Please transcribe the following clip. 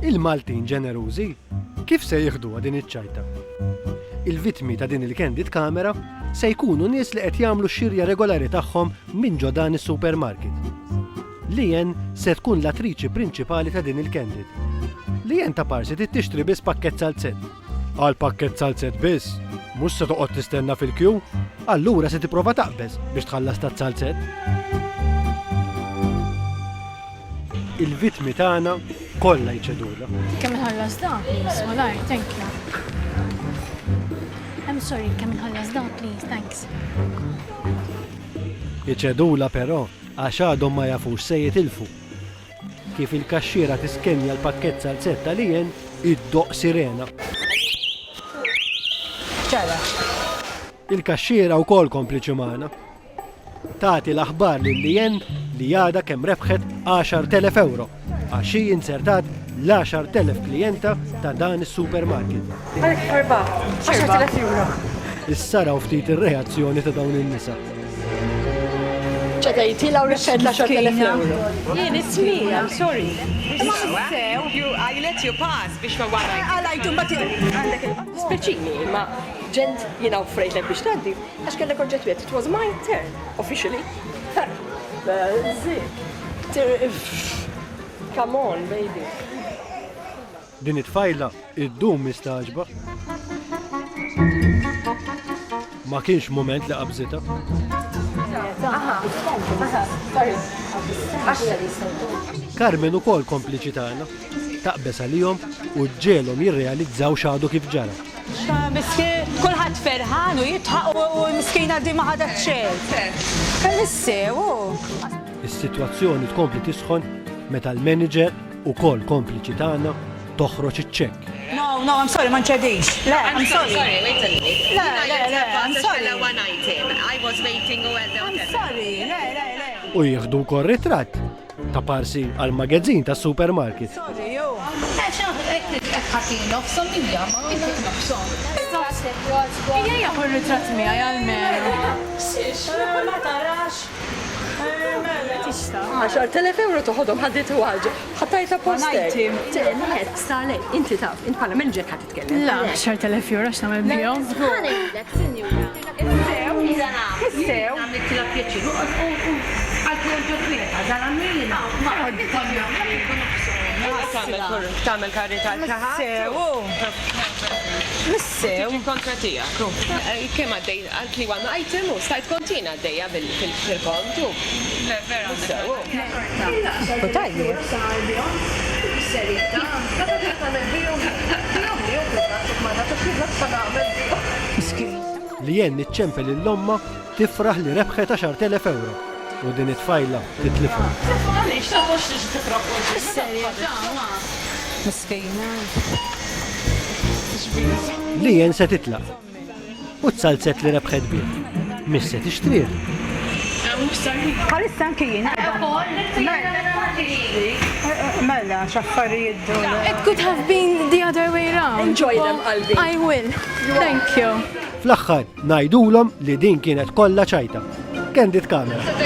Il-Maltin ġenerużi kif se jieħduha din iċ-ċajta? Il-vittmi ta' din il-candid camera se jkunu nies li qed jagħmlu x-xirja regolari tagħhom minn ġo dan is-supermarket. Lien se tkun l-attriċi prinċipali ta' din il-candid. Lien ta' parsi tixtri biss pakkett salzett. Għal pakkett salzett biss, mhux se toqgħod tistenna fil-kju, allura se tipprova taqbeż biex tħallas tat-salzett. Il-vittmi tagħna kollha jċedula. Kemm inħallas dan, please? Malaj, thank you. I'm sorry, kemm inħallas dan, please, thanks. Iċedula però għax għadhom ma jafux se jitilfu. Kif il-kaxxiera tiskenja l-pakkett salzetta li jien iddoq sirena. ċara. Il-kaxxiera wkoll kompliċi magħna. Tagħti l-aħbar lil jien li għadha kemm rebħet 10,000 euro għax hi insertat l-10,000 klijenta ta' dan is-supermarket. Għalek erba, 10,000 euro. Issaraw ftit ir-reazzjoni ta' dawn in-nisa. ċeta jitilaw l-xed l-10,000 euro. Jien, it's me, I'm sorry. I let you pass biex ma wara. Għalajtu, ma għandek speċini, ma ġent jina uffrejtlek biex taddi, għax kellek oġġetwiet, it was my turn, officially. Come on, baby. Din it-tfajla id-dum mistaġba. Ma kienx moment li qabżita. Carmen ukoll kompliċi tagħna. Taqbes għalihom u ġġielhom jirrealizzaw x'għadu kif ġara. Miskin, kulħadd ferħan u jitħaq u miskina di ma ħadet xejn. Nissew. Is-sitwazzjoni tkompli tisħon meta l-manager ukoll kompliċi tagħna toħroġ iċ-ċekk. No, I'm sorry, ma nċedix. Le, I'm sorry. Wait a minute. Le, I'm sorry. One item. I was waiting I'm sorry, le. U jieħdu wkoll ritratt ta' parsi għal-magazzin tas supermarket. Sorry, jo. ħatin nofsom hija, ma nofsom. Hija jaħu ritratt miegħi għal-mer. Ma tarax. 10,000 euro toħodhom ħaddit waġġ. Ħattajta postek. Net, stale, inti taf, int bħala manager ħad titkellem. La, 10,000 euro x'nagħmel bihom. Issew. Għamlek pjaċir. Tamel karità Nissew. Kontra tijak. Kem għaddej, għaltli għan item u stajt kontina għaddejja fil-kontu. Kotajni. Li jien niċċempel il-lomma tifraħ li rebħet 10,000 euro. U din it-tfajla titlifha. Miskina. Li jien se titlaq. U t-salzet li rebħet bih. Mis se tixtrih. Għalissa anki jien. Mela, xaffarijiet dole. It could have been the other way around. Enjoy them, qalbi. I will. Thank you. Fl-aħħar ngħidulhom li din kienet kollha ċajta. Candid camera.